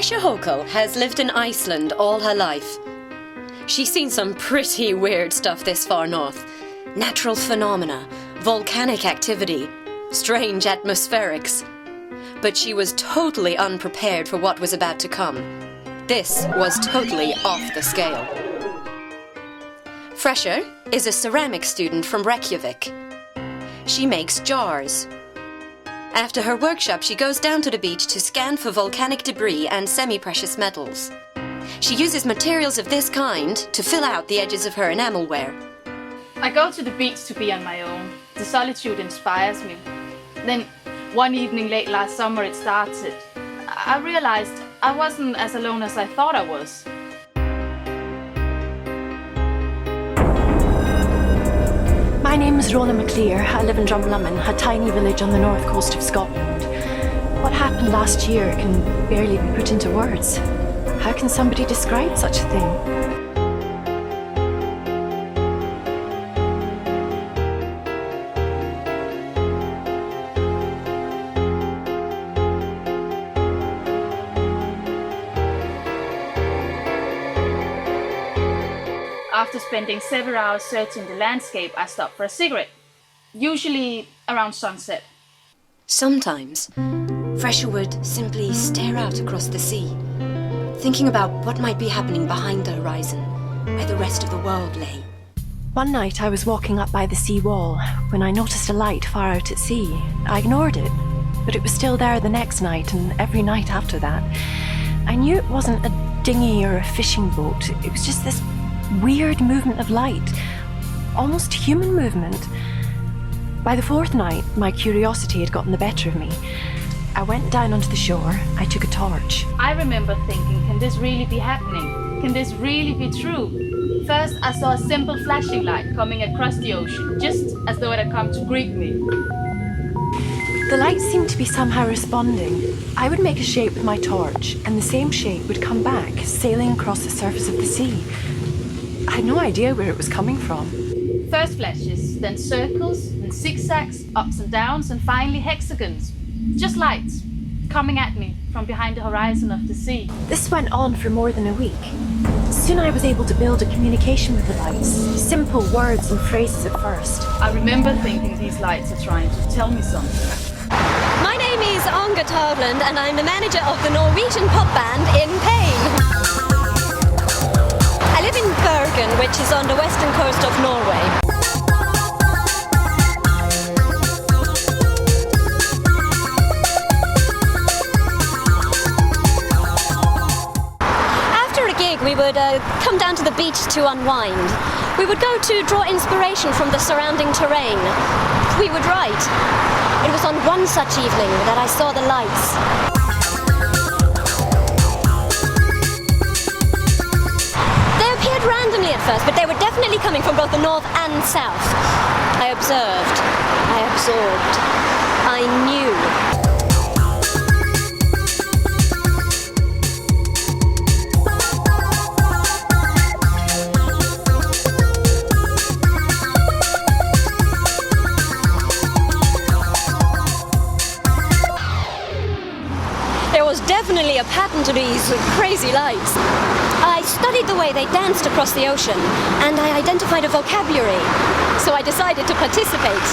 Fresha Hoko has lived in Iceland all her life. She's seen some pretty weird stuff this far north. Natural phenomena, volcanic activity, strange atmospherics. But she was totally unprepared for what was about to come. This was totally off the scale. Fresha is a ceramics student from Reykjavik. She makes jars. After her workshop, she goes down to the beach to scan for volcanic debris and semi-precious metals. She uses materials of this kind to fill out the edges of her enamelware. I go to the beach to be on my own. The solitude inspires me. Then, one evening late last summer it started. I realized I wasn't as alone as I thought I was. My name is Rona McClear. I live in Drumlummin, a tiny village on the north coast of Scotland. What happened last year can barely be put into words. How can somebody describe such a thing? After spending several hours searching the landscape, I stop for a cigarette, usually around sunset. Sometimes, Fresha would simply stare out across the sea, thinking about what might be happening behind the horizon, where the rest of the world lay. One night I was walking up by the sea wall when I noticed a light far out at sea. I ignored it, but it was still there the next night and every night after that. I knew it wasn't a dinghy or a fishing boat. It was just this weird movement of light, almost human movement. By the fourth night, my curiosity had gotten the better of me. I went down onto the shore. I took a torch. I remember thinking, can this really be happening? Can this really be true? First, I saw a simple flashing light coming across the ocean, just as though it had come to greet me. The light seemed to be somehow responding. I would make a shape with my torch, and the same shape would come back, sailing across the surface of the sea. I had no idea where it was coming from. First flashes, then circles, and zigzags, ups and downs, and finally hexagons. Just lights, coming at me from behind the horizon of the sea. This went on for more than a week. Soon I was able to build a communication with the lights. Simple words and phrases at first. I remember thinking these lights are trying to tell me something. My name is Anga Tavland, and I'm the manager of the Norwegian pop band In Pain. I live in Bergen, which is on the western coast of Norway. After a gig, we would come down to the beach to unwind. We would go to draw inspiration from the surrounding terrain. We would write. It was on one such evening that I saw the lights. Randomly at first, but they were definitely coming from both the north and south. I observed. I absorbed. I knew. There was definitely a pattern to these crazy lights. I studied the way they danced across the ocean, and I identified a vocabulary, so I decided to participate.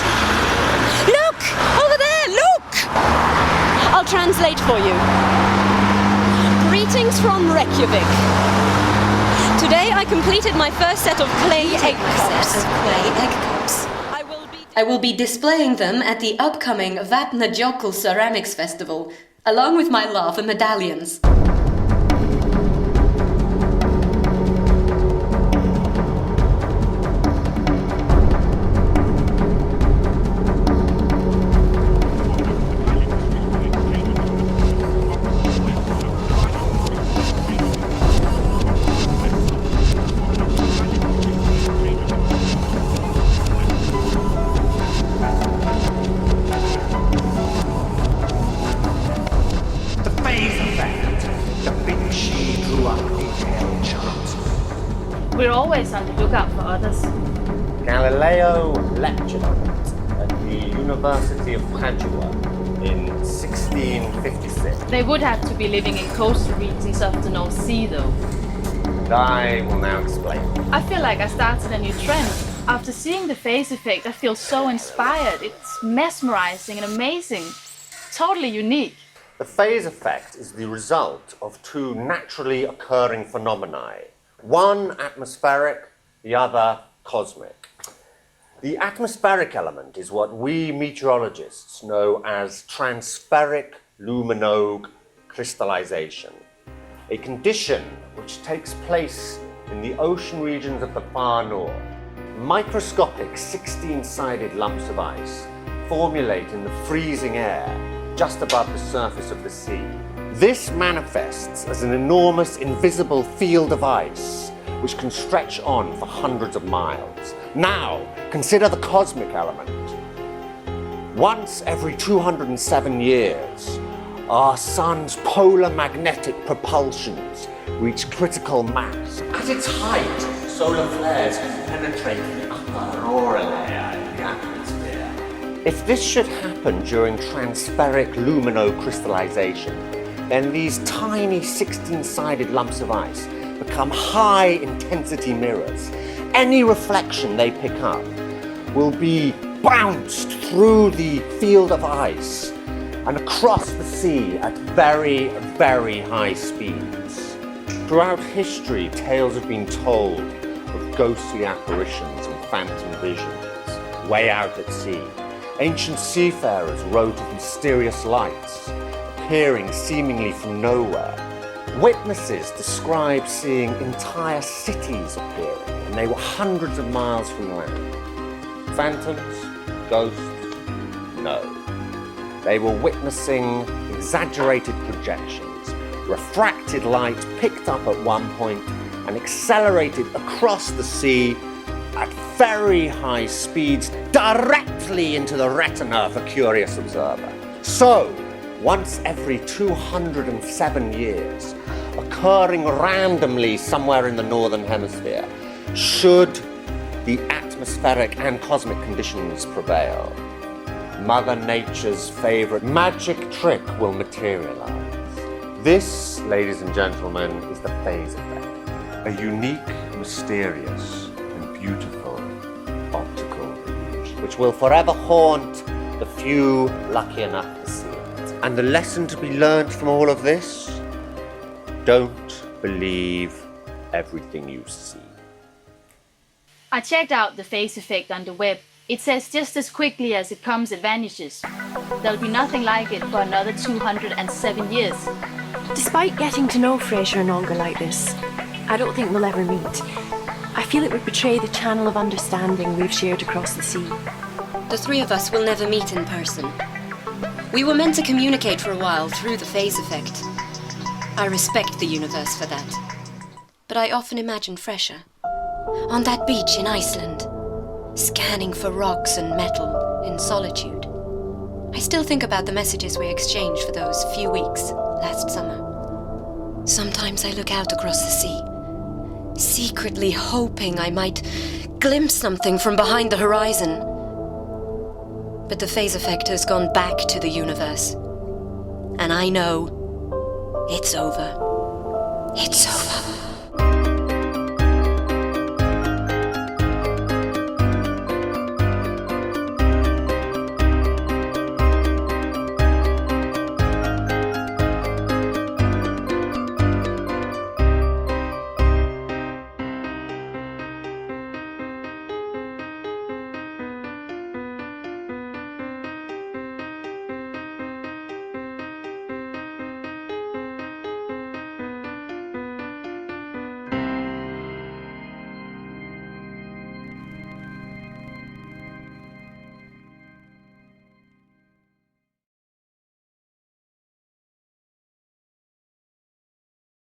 Look! Over there, look! I'll translate for you. Greetings from Reykjavik. Today I completed my first set of clay egg cups. I will be displaying them at the upcoming Vatnajökull Ceramics Festival, along with my love and medallions. We're always on the lookout for others. Galileo lectured on it at the University of Padua in 1656. They would have to be living in coastal regions of the North Sea, though. And I will now explain. I feel like I started a new trend. After seeing the phase effect, I feel so inspired. It's mesmerizing and amazing. Totally unique. The phase effect is the result of two naturally occurring phenomena. One atmospheric, the other cosmic. The atmospheric element is what we meteorologists know as transpheric luminogue crystallization, a condition which takes place in the ocean regions of the far north. Microscopic 16-sided lumps of ice formulate in the freezing air just above the surface of the sea. This manifests as an enormous invisible field of ice which can stretch on for hundreds of miles. Now, consider the cosmic element. Once every 207 years, our sun's polar magnetic propulsions reach critical mass. At its height, solar flares can penetrate the upper aurora layer in the atmosphere. If this should happen during transpheric luminocrystallization, then these tiny 16-sided lumps of ice become high-intensity mirrors. Any reflection they pick up will be bounced through the field of ice and across the sea at very, very high speeds. Throughout history, tales have been told of ghostly apparitions and phantom visions way out at sea. Ancient seafarers wrote of mysterious lights appearing seemingly from nowhere. Witnesses describe seeing entire cities appearing, and they were hundreds of miles from land. Phantoms? Ghosts? No. They were witnessing exaggerated projections, refracted light picked up at one point and accelerated across the sea at very high speeds directly into the retina of a curious observer. So, once every 207 years, occurring randomly somewhere in the northern hemisphere, should the atmospheric and cosmic conditions prevail, Mother Nature's favorite magic trick will materialize. This, ladies and gentlemen, is the phase effect, a unique, mysterious, and beautiful optical illusion, which will forever haunt the few lucky enough to see it. And the lesson to be learned from all of this? Don't believe everything you see. I checked out the phase effect on the web. It says just as quickly as it comes, it vanishes. There'll be nothing like it for another 207 years. Despite getting to know Fraser and Olga like this, I don't think we'll ever meet. I feel it would betray the channel of understanding we've shared across the sea. The three of us will never meet in person. We were meant to communicate for a while through the phase effect. I respect the universe for that. But I often imagine Fraser on that beach in Iceland, scanning for rocks and metal in solitude. I still think about the messages we exchanged for those few weeks last summer. Sometimes I look out across the sea, secretly hoping I might glimpse something from behind the horizon. But the phase effect has gone back to the universe. And I know it's over. It's over.